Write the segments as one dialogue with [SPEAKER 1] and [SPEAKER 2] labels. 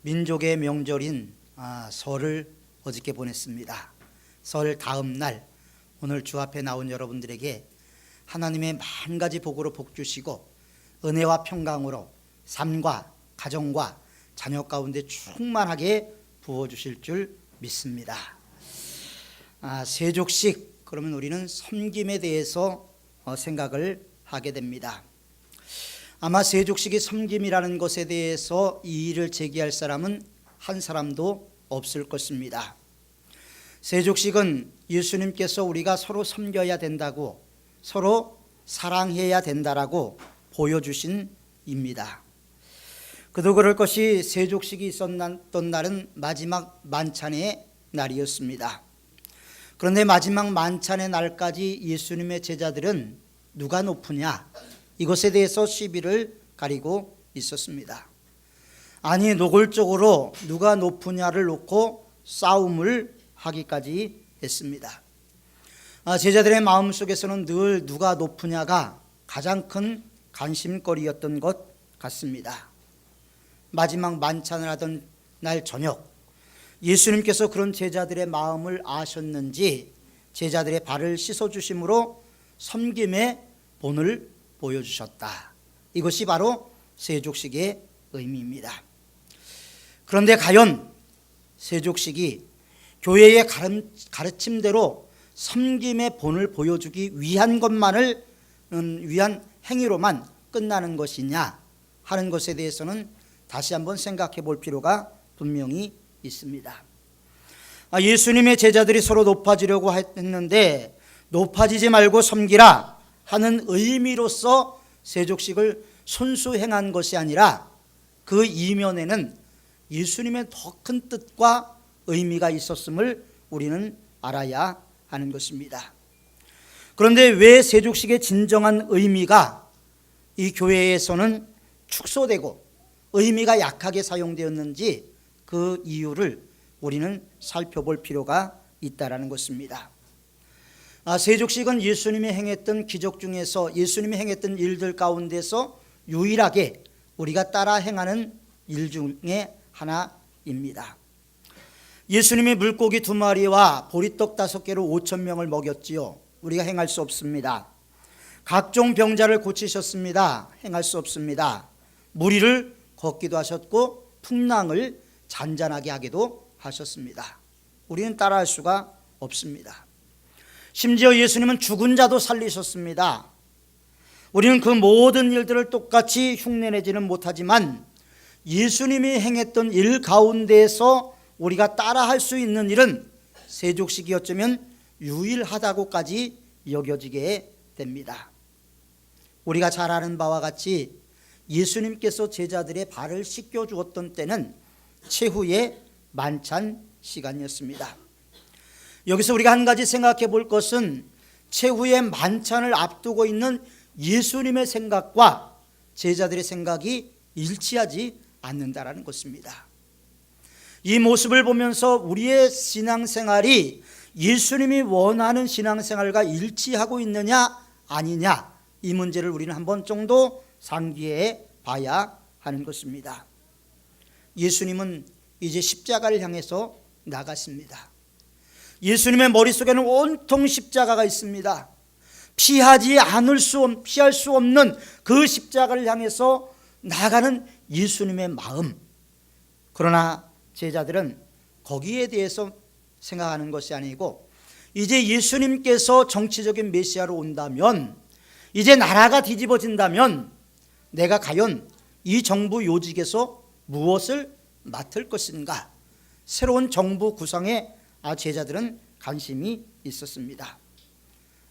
[SPEAKER 1] 민족의 명절인 설을 어저께 보냈습니다. 설 다음 날 오늘 주 앞에 나온 여러분들에게 하나님의 만 가지 복으로 복 주시고 은혜와 평강으로 삶과 가정과 자녀 가운데 충만하게 부어주실 줄 믿습니다. 세족식 그러면 우리는 섬김에 대해서 생각을 하게 됩니다. 아마 세족식이 섬김이라는 것에 대해서 이의를 제기할 사람은 한 사람도 없을 것입니다. 세족식은 예수님께서 우리가 서로 섬겨야 된다고, 서로 사랑해야 된다라고 보여주신 입니다. 그도 그럴 것이 세족식이 있었던 날은 마지막 만찬의 날이었습니다. 그런데 마지막 만찬의 날까지 예수님의 제자들은 누가 높으냐, 이것에 대해서 시비를 가리고 있었습니다. 아니, 노골적으로 누가 높으냐를 놓고 싸움을 하기까지 했습니다. 제자들의 마음속에서는 늘 누가 높으냐가 가장 큰 관심거리였던 것 같습니다. 마지막 만찬을 하던 날 저녁, 예수님께서 그런 제자들의 마음을 아셨는지 제자들의 발을 씻어주심으로 섬김의 본을 보여주셨다. 이것이 바로 세족식의 의미입니다. 그런데 과연 세족식이 교회의 가르침대로 섬김의 본을 보여주기 위한 것만을 위한 행위로만 끝나는 것이냐 하는 것에 대해서는 다시 한번 생각해 볼 필요가 분명히 있습니다. 예수님의 제자들이 서로 높아지려고 했는데 높아지지 말고 섬기라 하는 의미로서 세족식을 손수 행한 것이 아니라 그 이면에는 예수님의 더 큰 뜻과 의미가 있었음을 우리는 알아야 하는 것입니다. 그런데 왜 세족식의 진정한 의미가 이 교회에서는 축소되고 의미가 약하게 사용되었는지 그 이유를 우리는 살펴볼 필요가 있다는 것입니다. 세족식은 예수님이 행했던 기적 중에서, 예수님이 행했던 일들 가운데서 유일하게 우리가 따라 행하는 일 중에 하나입니다. 예수님이 물고기 2마리와 보리떡 5개로 5,000명을 먹였지요. 우리가 행할 수 없습니다. 각종 병자를 고치셨습니다. 행할 수 없습니다. 무리를 걷기도 하셨고 풍랑을 잔잔하게 하기도 하셨습니다. 우리는 따라할 수가 없습니다. 심지어 예수님은 죽은 자도 살리셨습니다. 우리는 그 모든 일들을 똑같이 흉내내지는 못하지만 예수님이 행했던 일 가운데에서 우리가 따라할 수 있는 일은 세족식이 어쩌면 유일하다고까지 여겨지게 됩니다. 우리가 잘 아는 바와 같이 예수님께서 제자들의 발을 씻겨 주었던 때는 최후의 만찬 시간이었습니다. 여기서 우리가 한 가지 생각해 볼 것은 최후의 만찬을 앞두고 있는 예수님의 생각과 제자들의 생각이 일치하지 않는다라는 것입니다. 이 모습을 보면서 우리의 신앙생활이 예수님이 원하는 신앙생활과 일치하고 있느냐 아니냐, 이 문제를 우리는 한 번 정도 상기해 봐야 하는 것입니다. 예수님은 이제 십자가를 향해서 나가십니다. 예수님의 머릿속에는 온통 십자가가 있습니다. 피할 수 없는 그 십자가를 향해서 나가는 예수님의 마음. 그러나 제자들은 거기에 대해서 생각하는 것이 아니고, 이제 예수님께서 정치적인 메시아로 온다면, 이제 나라가 뒤집어진다면 내가 과연 이 정부 요직에서 무엇을 맡을 것인가, 새로운 정부 구성에 제자들은 관심이 있었습니다.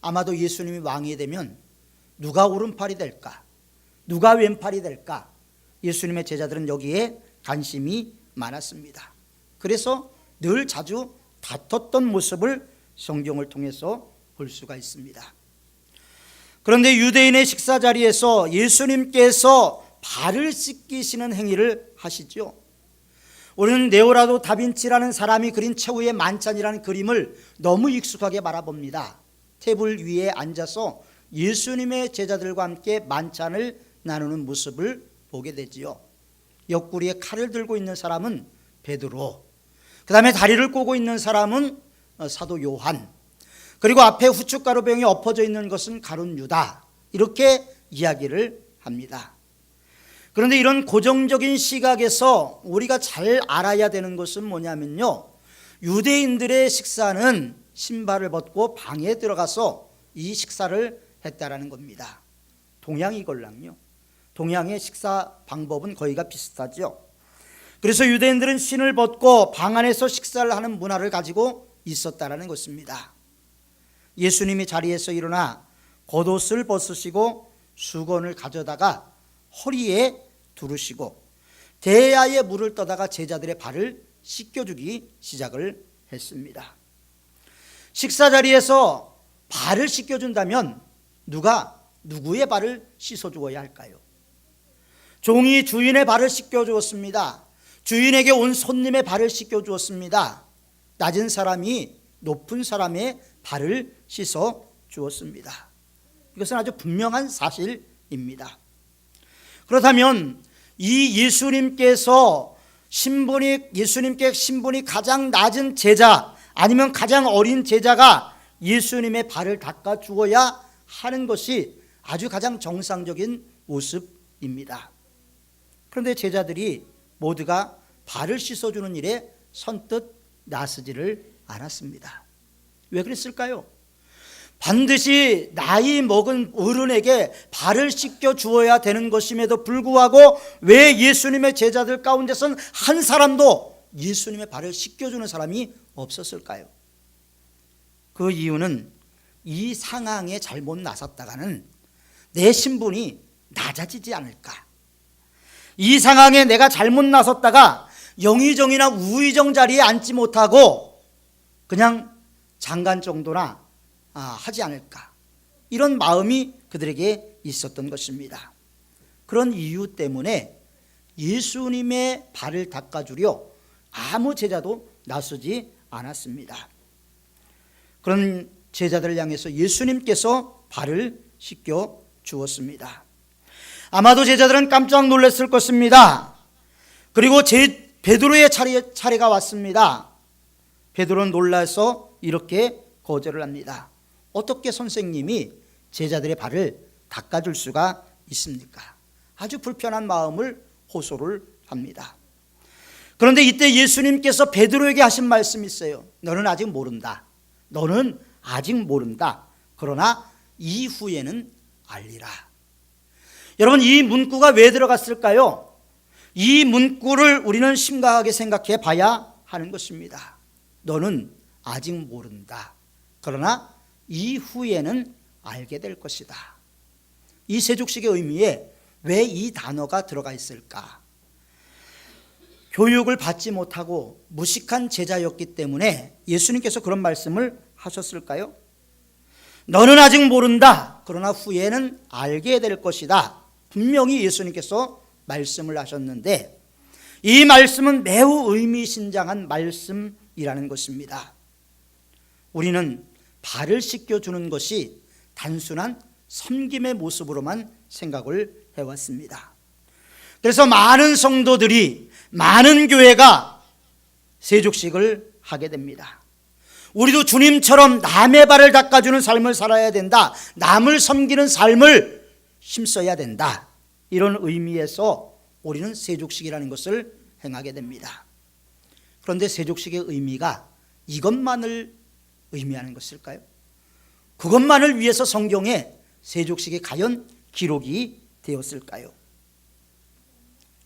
[SPEAKER 1] 아마도 예수님이 왕이 되면 누가 오른팔이 될까, 누가 왼팔이 될까, 예수님의 제자들은 여기에 관심이 많았습니다. 그래서 늘 자주 다퉜던 모습을 성경을 통해서 볼 수가 있습니다. 그런데 유대인의 식사 자리에서 예수님께서 발을 씻기시는 행위를 하시죠. 우리는 레오나르도 다빈치라는 사람이 그린 최후의 만찬이라는 그림을 너무 익숙하게 바라봅니다. 테이블 위에 앉아서 예수님의 제자들과 함께 만찬을 나누는 모습을 보게 되지요. 옆구리에 칼을 들고 있는 사람은 베드로, 그 다음에 다리를 꼬고 있는 사람은 사도 요한, 그리고 앞에 후춧가루병에 엎어져 있는 것은 가룟 유다, 이렇게 이야기를 합니다. 그런데 이런 고정적인 시각에서 우리가 잘 알아야 되는 것은 뭐냐면요, 유대인들의 식사는 신발을 벗고 방에 들어가서 이 식사를 했다라는 겁니다. 동양이걸랑요, 동양의 식사 방법은 거의가 비슷하죠. 그래서 유대인들은 신을 벗고 방 안에서 식사를 하는 문화를 가지고 있었다라는 것입니다. 예수님이 자리에서 일어나 겉옷을 벗으시고 수건을 가져다가 허리에 두르시고 대야에 물을 떠다가 제자들의 발을 씻겨주기 시작을 했습니다. 식사 자리에서 발을 씻겨준다면 누가 누구의 발을 씻어주어야 할까요? 종이 주인의 발을 씻겨주었습니다. 주인에게 온 손님의 발을 씻겨주었습니다. 낮은 사람이 높은 사람의 발을 씻어주었습니다. 이것은 아주 분명한 사실입니다. 그렇다면 이 예수님께서 예수님께 신분이 가장 낮은 제자, 아니면 가장 어린 제자가 예수님의 발을 닦아 주어야 하는 것이 아주 가장 정상적인 모습입니다. 그런데 제자들이 모두가 발을 씻어주는 일에 선뜻 나서지를 않았습니다. 왜 그랬을까요? 반드시 나이 먹은 어른에게 발을 씻겨 주어야 되는 것임에도 불구하고 왜 예수님의 제자들 가운데선 한 사람도 예수님의 발을 씻겨주는 사람이 없었을까요? 그 이유는 이 상황에 잘못 나섰다가는 내 신분이 낮아지지 않을까, 이 상황에 내가 잘못 나섰다가 영의정이나 우의정 자리에 앉지 못하고 그냥 장관 정도나 하지 않을까, 이런 마음이 그들에게 있었던 것입니다. 그런 이유 때문에 예수님의 발을 닦아주려 아무 제자도 나서지 않았습니다. 그런 제자들을 향해서 예수님께서 발을 씻겨 주었습니다. 아마도 제자들은 깜짝 놀랐을 것입니다. 그리고 베드로의 차례가 왔습니다. 베드로는 놀라서 이렇게 거절을 합니다. 어떻게 선생님이 제자들의 발을 닦아줄 수가 있습니까? 아주 불편한 마음을 호소를 합니다. 그런데 이때 예수님께서 베드로에게 하신 말씀이 있어요. 너는 아직 모른다. 너는 아직 모른다. 그러나 이후에는 알리라. 여러분, 이 문구가 왜 들어갔을까요? 이 문구를 우리는 심각하게 생각해 봐야 하는 것입니다. 너는 아직 모른다. 그러나 이후에는 알게 될 것이다. 이 세족식의 의미에 왜 이 단어가 들어가 있을까? 교육을 받지 못하고 무식한 제자였기 때문에 예수님께서 그런 말씀을 하셨을까요? 너는 아직 모른다. 그러나 후에는 알게 될 것이다. 분명히 예수님께서 말씀을 하셨는데 이 말씀은 매우 의미심장한 말씀이라는 것입니다. 우리는 발을 씻겨주는 것이 단순한 섬김의 모습으로만 생각을 해왔습니다. 그래서 많은 성도들이, 많은 교회가 세족식을 하게 됩니다. 우리도 주님처럼 남의 발을 닦아주는 삶을 살아야 된다, 남을 섬기는 삶을 힘써야 된다, 이런 의미에서 우리는 세족식이라는 것을 행하게 됩니다. 그런데 세족식의 의미가 이것만을 의미하는 것일까요? 그것만을 위해서 성경에 세족식이 과연 기록이 되었을까요?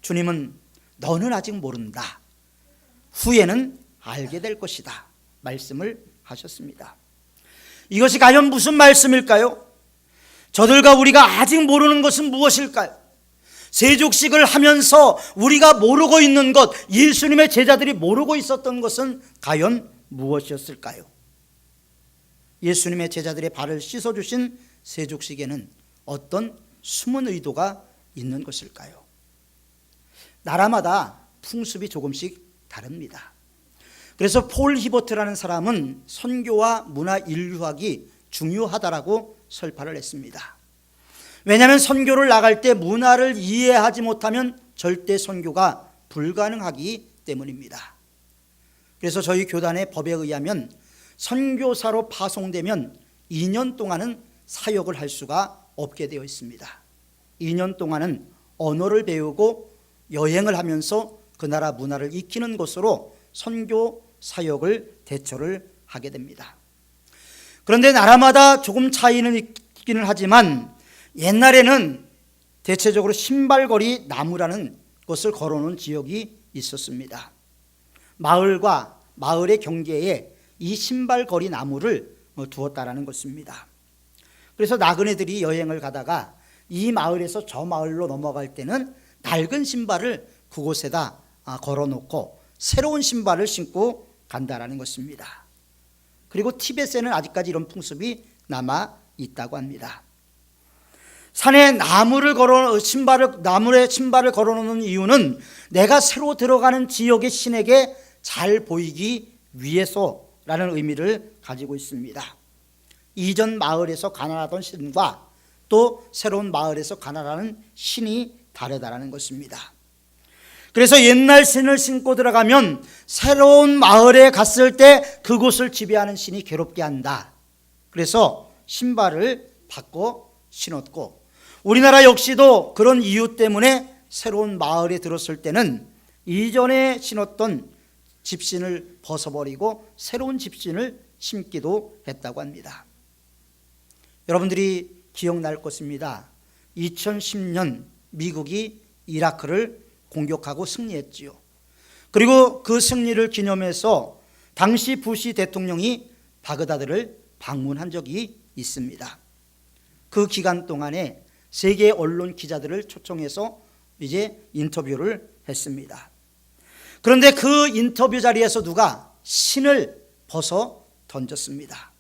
[SPEAKER 1] 주님은 너는 아직 모른다, 후에는 알게 될 것이다 말씀을 하셨습니다. 이것이 과연 무슨 말씀일까요? 저들과 우리가 아직 모르는 것은 무엇일까요? 세족식을 하면서 우리가 모르고 있는 것, 예수님의 제자들이 모르고 있었던 것은 과연 무엇이었을까요? 예수님의 제자들의 발을 씻어주신 세족식에는 어떤 숨은 의도가 있는 것일까요? 나라마다 풍습이 조금씩 다릅니다. 그래서 폴 히버트라는 사람은 선교와 문화 인류학이 중요하다라고 설파를 했습니다. 왜냐하면 선교를 나갈 때 문화를 이해하지 못하면 절대 선교가 불가능하기 때문입니다. 그래서 저희 교단의 법에 의하면 선교사로 파송되면 2년 동안은 사역을 할 수가 없게 되어 있습니다. 2년 동안은 언어를 배우고 여행을 하면서 그 나라 문화를 익히는 것으로 선교 사역을 대처를 하게 됩니다. 그런데 나라마다 조금 차이는 있기는 하지만 옛날에는 대체적으로 신발거리 나무라는 것을 걸어놓은 지역이 있었습니다. 마을과 마을의 경계에 이 신발거리 나무를 두었다라는 것입니다. 그래서 나그네들이 여행을 가다가 이 마을에서 저 마을로 넘어갈 때는 낡은 신발을 그곳에다 걸어놓고 새로운 신발을 신고 간다라는 것입니다. 그리고 티벳에는 아직까지 이런 풍습이 남아 있다고 합니다. 산에 나무에 신발을 걸어놓는 이유는 내가 새로 들어가는 지역의 신에게 잘 보이기 위해서라는 의미를 가지고 있습니다. 이전 마을에서 가난하던 신과 또 새로운 마을에서 가난하는 신이 다르다라는 것입니다. 그래서 옛날 신을 신고 들어가면 새로운 마을에 갔을 때 그곳을 지배하는 신이 괴롭게 한다. 그래서 신발을 바꿔 신었고, 우리나라 역시도 그런 이유 때문에 새로운 마을에 들었을 때는 이전에 신었던 집신을 벗어버리고 새로운 집신을 신기도 했다고 합니다. 여러분들이 기억날 것입니다. 2010년 미국이 이라크를 공격하고 승리했지요. 그리고 그 승리를 기념해서 당시 부시 대통령이 바그다드를 방문한 적이 있습니다. 그 기간 동안에 세계 언론 기자들을 초청해서 이제 인터뷰를 했습니다. 그런데 그 인터뷰 자리에서 누가 신을 벗어 던졌습니다.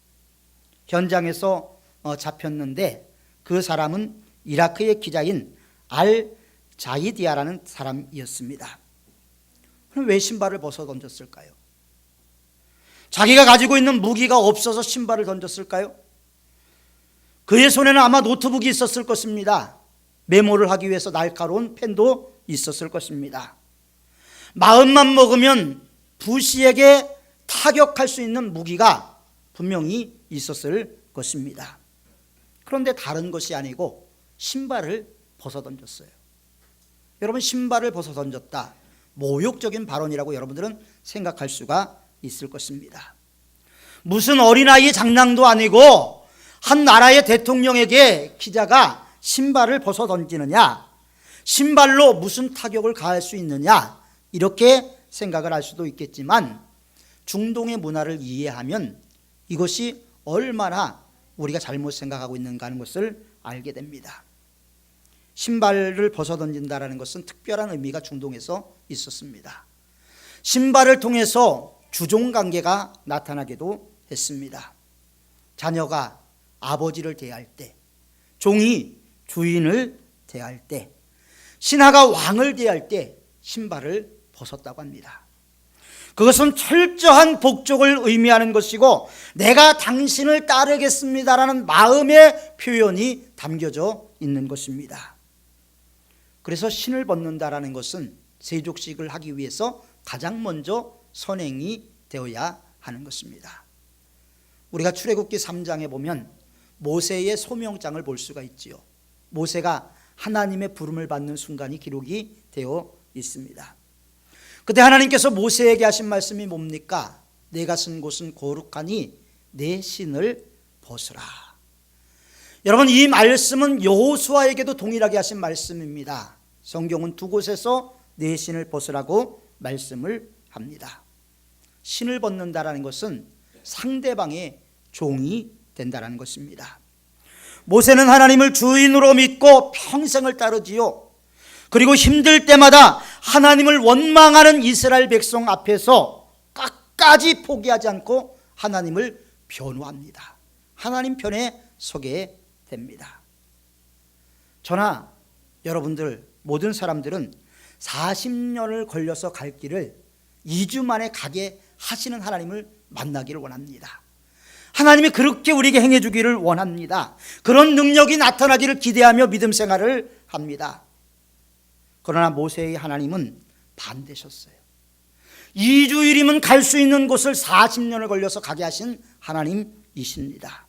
[SPEAKER 1] 현장에서 잡혔는데 그 사람은 이라크의 기자인 알 자이디아라는 사람이었습니다. 그럼 왜 신발을 벗어 던졌을까요? 자기가 가지고 있는 무기가 없어서 신발을 던졌을까요? 그의 손에는 아마 노트북이 있었을 것입니다. 메모를 하기 위해서 날카로운 펜도 있었을 것입니다. 마음만 먹으면 부시에게 타격할 수 있는 무기가 분명히 있었을 것입니다. 그런데 다른 것이 아니고 신발을 벗어 던졌어요. 여러분, 신발을 벗어 던졌다, 모욕적인 발언이라고 여러분들은 생각할 수가 있을 것입니다. 무슨 어린아이의 장난도 아니고 한 나라의 대통령에게 기자가 신발을 벗어 던지느냐, 신발로 무슨 타격을 가할 수 있느냐, 이렇게 생각을 할 수도 있겠지만 중동의 문화를 이해하면 이것이 얼마나 우리가 잘못 생각하고 있는가 하는 것을 알게 됩니다. 신발을 벗어 던진다라는 것은 특별한 의미가 중동에서 있었습니다. 신발을 통해서 주종관계가 나타나기도 했습니다. 자녀가 아버지를 대할 때, 종이 주인을 대할 때, 신하가 왕을 대할 때 신발을 벗었다고 합니다. 그것은 철저한 복종을 의미하는 것이고 내가 당신을 따르겠습니다라는 마음의 표현이 담겨져 있는 것입니다. 그래서 신을 벗는다라는 것은 세족식을 하기 위해서 가장 먼저 선행이 되어야 하는 것입니다. 우리가 출애굽기 3장에 보면 모세의 소명장을 볼 수가 있지요. 모세가 하나님의 부름을 받는 순간이 기록이 되어 있습니다. 그때 하나님께서 모세에게 하신 말씀이 뭡니까? 내가 쓴 곳은 거룩하니 내 신을 벗으라. 여러분, 이 말씀은 여호수아에게도 동일하게 하신 말씀입니다. 성경은 두 곳에서 내 신을 벗으라고 말씀을 합니다. 신을 벗는다라는 것은 상대방의 종이 된다라는 것입니다. 모세는 하나님을 주인으로 믿고 평생을 따르지요. 그리고 힘들 때마다 하나님을 원망하는 이스라엘 백성 앞에서 끝까지 포기하지 않고 하나님을 변호합니다. 하나님 편에 서게 됩니다. 저나 여러분들 모든 사람들은 40년을 걸려서 갈 길을 2주 만에 가게 하시는 하나님을 만나기를 원합니다. 하나님이 그렇게 우리에게 행해 주기를 원합니다. 그런 능력이 나타나기를 기대하며 믿음 생활을 합니다. 그러나 모세의 하나님은 반대셨어요. 2주일이면 갈 수 있는 곳을 40년을 걸려서 가게 하신 하나님이십니다.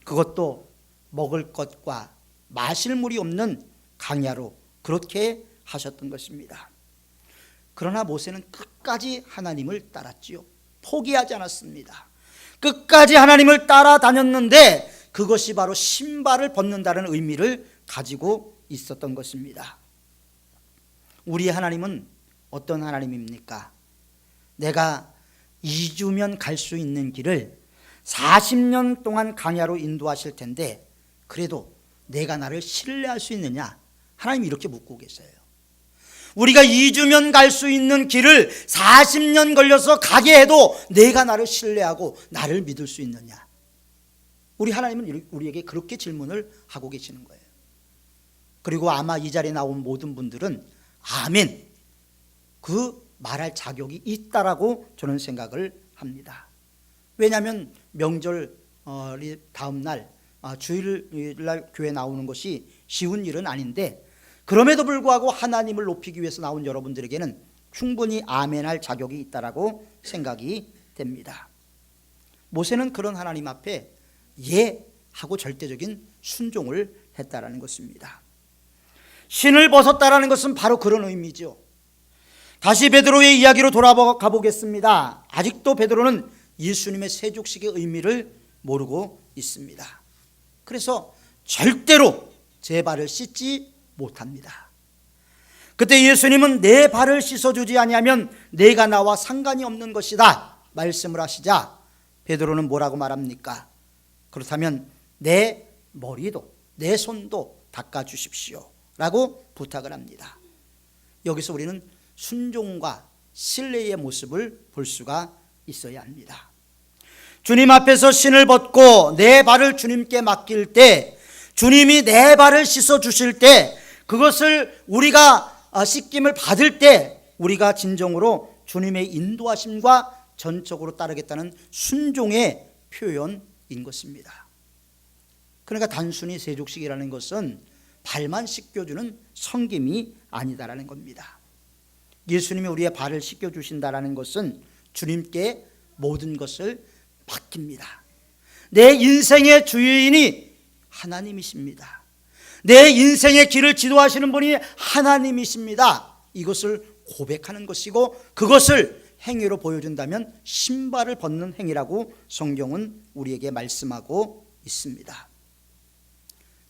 [SPEAKER 1] 그것도 먹을 것과 마실 물이 없는 강야로 그렇게 하셨던 것입니다. 그러나 모세는 끝까지 하나님을 따랐지요. 포기하지 않았습니다. 끝까지 하나님을 따라다녔는데 그것이 바로 신발을 벗는다는 의미를 가지고 있었던 것입니다. 우리 하나님은 어떤 하나님입니까? 내가 2주면 갈 수 있는 길을 40년 동안 강야로 인도하실 텐데 그래도 내가 나를 신뢰할 수 있느냐? 하나님이 이렇게 묻고 계세요. 우리가 2주면 갈 수 있는 길을 40년 걸려서 가게 해도 내가 나를 신뢰하고 나를 믿을 수 있느냐? 우리 하나님은 우리에게 그렇게 질문을 하고 계시는 거예요. 그리고 아마 이 자리에 나온 모든 분들은 아멘, 그 말할 자격이 있다라고 저는 생각을 합니다. 왜냐하면 명절 다음 날 주일날 교회 나오는 것이 쉬운 일은 아닌데 그럼에도 불구하고 하나님을 높이기 위해서 나온 여러분들에게는 충분히 아멘할 자격이 있다라고 생각이 됩니다. 모세는 그런 하나님 앞에 예 하고 절대적인 순종을 했다라는 것입니다. 신을 벗었다라는 것은 바로 그런 의미죠. 다시 베드로의 이야기로 돌아가 보겠습니다. 아직도 베드로는 예수님의 세족식의 의미를 모르고 있습니다. 그래서 절대로 제 발을 씻지 못합니다. 그때 예수님은 내 발을 씻어주지 아니하면 내가 나와 상관이 없는 것이다 말씀을 하시자 베드로는 뭐라고 말합니까? 그렇다면 내 머리도 내 손도 닦아주십시오 라고 부탁을 합니다. 여기서 우리는 순종과 신뢰의 모습을 볼 수가 있어야 합니다. 주님 앞에서 신을 벗고 내 발을 주님께 맡길 때 주님이 내 발을 씻어 주실 때 그것을 우리가 씻김을 받을 때 우리가 진정으로 주님의 인도하심과 전적으로 따르겠다는 순종의 표현인 것입니다. 그러니까 단순히 세족식이라는 것은 발만 씻겨주는 섬김이 아니다라는 겁니다. 예수님이 우리의 발을 씻겨주신다라는 것은 주님께 모든 것을 맡깁니다. 내 인생의 주인이 하나님이십니다. 내 인생의 길을 지도하시는 분이 하나님이십니다. 이것을 고백하는 것이고 그것을 행위로 보여준다면 신발을 벗는 행위라고 성경은 우리에게 말씀하고 있습니다.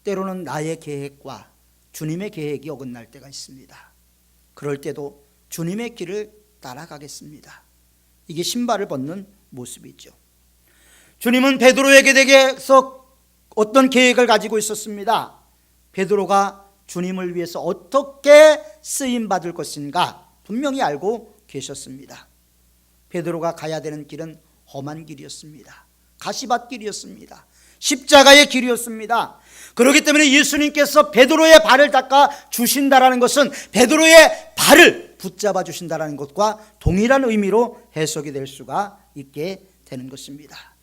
[SPEAKER 1] 때로는 나의 계획과 주님의 계획이 어긋날 때가 있습니다. 그럴 때도 주님의 길을 따라가겠습니다. 이게 신발을 벗는 모습이죠. 주님은 베드로에게 대해서 어떤 계획을 가지고 있었습니다. 베드로가 주님을 위해서 어떻게 쓰임받을 것인가 분명히 알고 계셨습니다. 베드로가 가야 되는 길은 험한 길이었습니다. 가시밭길이었습니다. 십자가의 길이었습니다. 그렇기 때문에 예수님께서 베드로의 발을 닦아 주신다라는 것은 베드로의 발을 붙잡아 주신다라는 것과 동일한 의미로 해석이 될 수가 있게 되는 것입니다.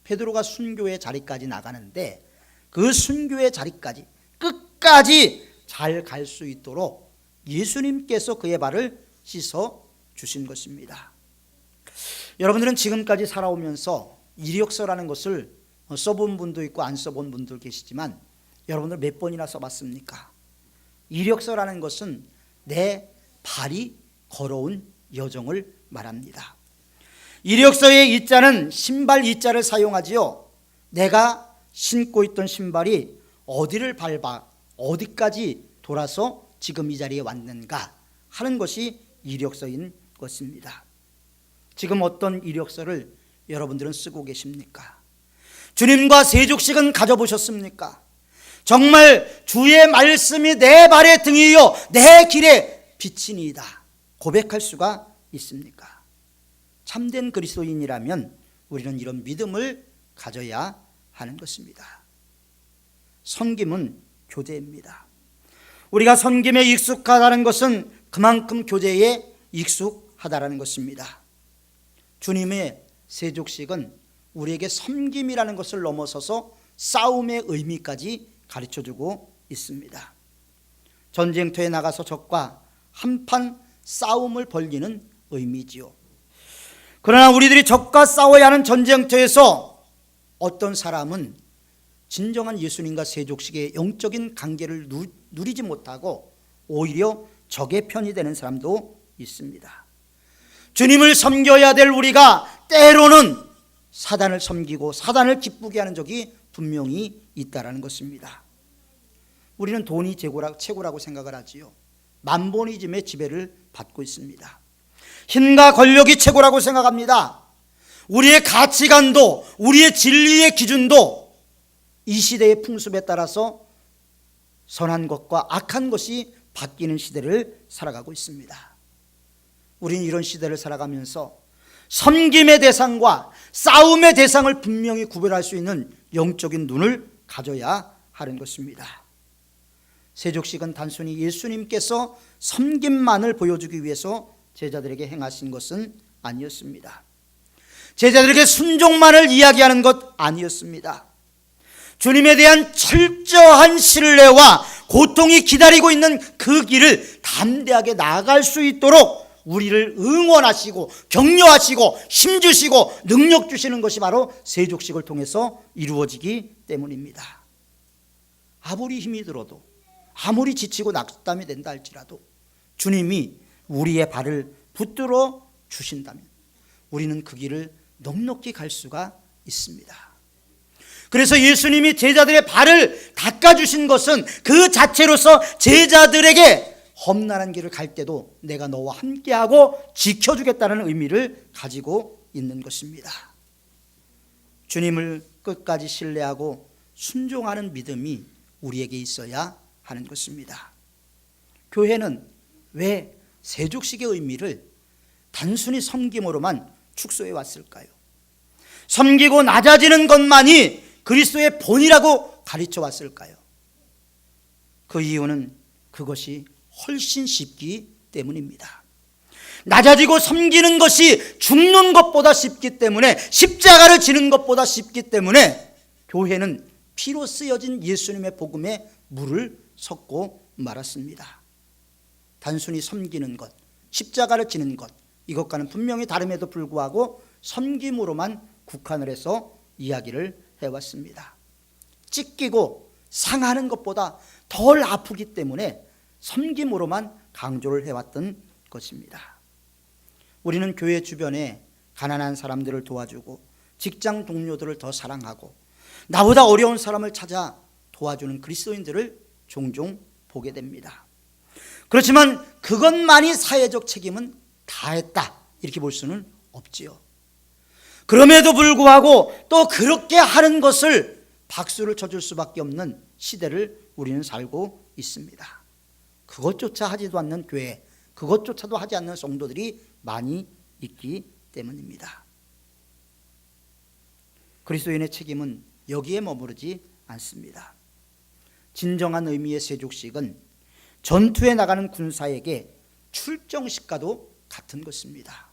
[SPEAKER 1] 베드로가 순교의 자리까지 나가는데 그 순교의 자리까지 끝까지 잘 갈 수 있도록 예수님께서 그의 발을 씻어 주신 것입니다. 여러분들은 지금까지 살아오면서 이력서라는 것을 써본 분도 있고 안 써본 분도 계시지만 여러분들 몇 번이나 써봤습니까? 이력서라는 것은 내 발이 걸어온 여정을 말합니다. 이력서의 이자는 신발 이자를 사용하지요. 내가 신고 있던 신발이 어디를 밟아 어디까지 돌아서 지금 이 자리에 왔는가 하는 것이 이력서인 것입니다. 지금 어떤 이력서를 여러분들은 쓰고 계십니까? 주님과 세족식은 가져보셨습니까? 정말 주의 말씀이 내 발의 등이요 내 길의 빛이니이다 고백할 수가 있습니까? 참된 그리스도인이라면 우리는 이런 믿음을 가져야 하는 것입니다. 섬김은 교제입니다. 우리가 섬김에 익숙하다는 것은 그만큼 교제에 익숙하다라는 것입니다. 주님의 세족식은 우리에게 섬김이라는 것을 넘어서서 싸움의 의미까지 가르쳐주고 있습니다. 전쟁터에 나가서 적과 한판 싸움을 벌이는 의미지요. 그러나 우리들이 적과 싸워야 하는 전쟁터에서 어떤 사람은 진정한 예수님과 세족식의 영적인 관계를 누리지 못하고 오히려 적의 편이 되는 사람도 있습니다. 주님을 섬겨야 될 우리가 때로는 사단을 섬기고 사단을 기쁘게 하는 적이 분명히 있다는 것입니다. 우리는 돈이 최고라고 생각을 하지요. 만보니즘의 지배를 받고 있습니다. 힘과 권력이 최고라고 생각합니다. 우리의 가치관도 우리의 진리의 기준도 이 시대의 풍습에 따라서 선한 것과 악한 것이 바뀌는 시대를 살아가고 있습니다. 우리는 이런 시대를 살아가면서 섬김의 대상과 싸움의 대상을 분명히 구별할 수 있는 영적인 눈을 가져야 하는 것입니다. 세족식은 단순히 예수님께서 섬김만을 보여주기 위해서 제자들에게 행하신 것은 아니었습니다. 제자들에게 순종만을 이야기하는 것 아니었습니다. 주님에 대한 철저한 신뢰와 고통이 기다리고 있는 그 길을 담대하게 나아갈 수 있도록 우리를 응원하시고 격려하시고 힘주시고 능력 주시는 것이 바로 세족식을 통해서 이루어지기 때문입니다. 아무리 힘이 들어도 아무리 지치고 낙담이 된다 할지라도 주님이 우리의 발을 붙들어 주신다면 우리는 그 길을 넉넉히 갈 수가 있습니다. 그래서 예수님이 제자들의 발을 닦아주신 것은 그 자체로서 제자들에게 험난한 길을 갈 때도 내가 너와 함께하고 지켜주겠다는 의미를 가지고 있는 것입니다. 주님을 끝까지 신뢰하고 순종하는 믿음이 우리에게 있어야 하는 것입니다. 교회는 왜 세족식의 의미를 단순히 섬김으로만 축소해 왔을까요? 섬기고 낮아지는 것만이 그리스도의 본이라고 가르쳐 왔을까요? 그 이유는 그것이 훨씬 쉽기 때문입니다. 낮아지고 섬기는 것이 죽는 것보다 쉽기 때문에, 십자가를 지는 것보다 쉽기 때문에 교회는 피로 쓰여진 예수님의 복음에 물을 섞고 말았습니다. 단순히 섬기는 것, 십자가를 지는 것, 이것과는 분명히 다름에도 불구하고 섬김으로만 국한을 해서 이야기를 해왔습니다. 찢기고 상하는 것보다 덜 아프기 때문에 섬김으로만 강조를 해왔던 것입니다. 우리는 교회 주변에 가난한 사람들을 도와주고 직장 동료들을 더 사랑하고 나보다 어려운 사람을 찾아 도와주는 그리스도인들을 종종 보게 됩니다. 그렇지만 그것만이 사회적 책임은 다했다 이렇게 볼 수는 없지요. 그럼에도 불구하고 또 그렇게 하는 것을 박수를 쳐줄 수밖에 없는 시대를 우리는 살고 있습니다. 그것조차 하지도 않는 교회, 그것조차도 하지 않는 성도들이 많이 있기 때문입니다. 그리스도인의 책임은 여기에 머무르지 않습니다. 진정한 의미의 세족식은 전투에 나가는 군사에게 출정식과도 같은 것입니다.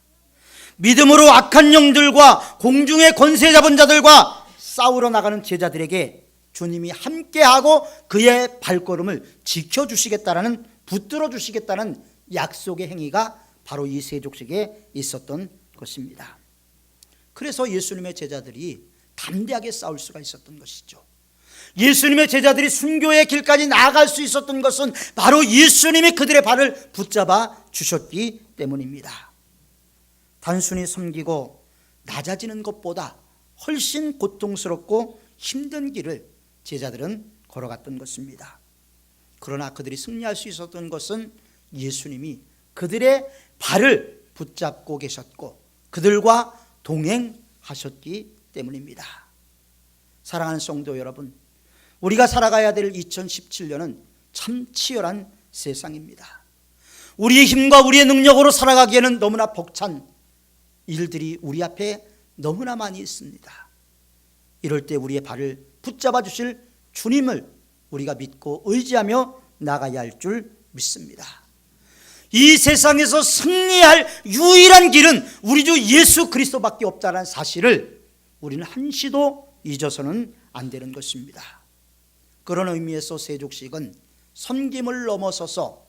[SPEAKER 1] 믿음으로 악한 영들과 공중의 권세 잡은 자들과 싸우러 나가는 제자들에게 주님이 함께하고 그의 발걸음을 지켜주시겠다라는, 붙들어 주시겠다는 약속의 행위가 바로 이 세족식에 있었던 것입니다. 그래서 예수님의 제자들이 담대하게 싸울 수가 있었던 것이죠. 예수님의 제자들이 순교의 길까지 나아갈 수 있었던 것은 바로 예수님이 그들의 발을 붙잡아 주셨기 때문입니다. 단순히 섬기고 낮아지는 것보다 훨씬 고통스럽고 힘든 길을 제자들은 걸어갔던 것입니다. 그러나 그들이 승리할 수 있었던 것은 예수님이 그들의 발을 붙잡고 계셨고 그들과 동행하셨기 때문입니다. 사랑하는 성도 여러분, 우리가 살아가야 될 2017년은 참 치열한 세상입니다. 우리의 힘과 우리의 능력으로 살아가기에는 너무나 벅찬 일들이 우리 앞에 너무나 많이 있습니다. 이럴 때 우리의 발을 붙잡아 주실 주님을 우리가 믿고 의지하며 나가야 할 줄 믿습니다. 이 세상에서 승리할 유일한 길은 우리 주 예수 그리스도밖에 없다는 사실을 우리는 한시도 잊어서는 안 되는 것입니다. 그런 의미에서 세족식은 섬김을 넘어서서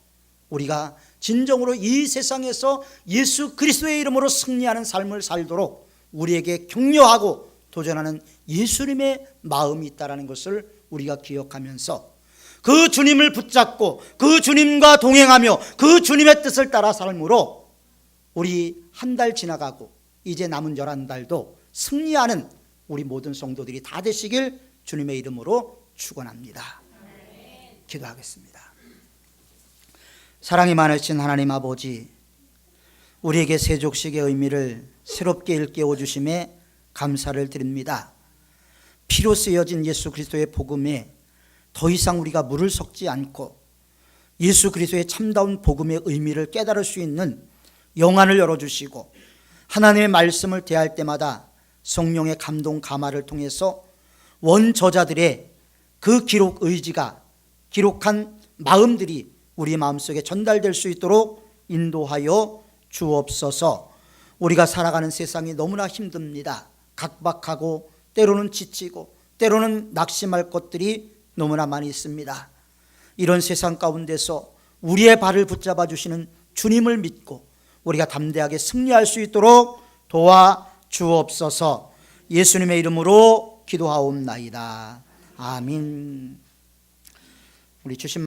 [SPEAKER 1] 우리가 진정으로 이 세상에서 예수 그리스도의 이름으로 승리하는 삶을 살도록 우리에게 격려하고 도전하는 예수님의 마음이 있다는 것을 우리가 기억하면서 그 주님을 붙잡고 그 주님과 동행하며 그 주님의 뜻을 따라 삶으로 우리 한 달 지나가고 이제 남은 11달도 승리하는 우리 모든 성도들이 다 되시길 주님의 이름으로 축원합니다. 기도하겠습니다. 사랑이 많으신 하나님 아버지, 우리에게 세족식의 의미를 새롭게 일깨워 주심에 감사를 드립니다. 피로 쓰여진 예수 그리스도의 복음에 더 이상 우리가 물을 섞지 않고 예수 그리스도의 참다운 복음의 의미를 깨달을 수 있는 영안을 열어주시고 하나님의 말씀을 대할 때마다 성령의 감동 감화를 통해서 원저자들의 그 기록 의지가 기록한 마음들이 우리 마음속에 전달될 수 있도록 인도하여 주옵소서. 우리가 살아가는 세상이 너무나 힘듭니다. 각박하고 때로는 지치고 때로는 낙심할 것들이 너무나 많이 있습니다. 이런 세상 가운데서 우리의 발을 붙잡아 주시는 주님을 믿고 우리가 담대하게 승리할 수 있도록 도와주옵소서. 예수님의 이름으로 기도하옵나이다. 아멘. 우리 주신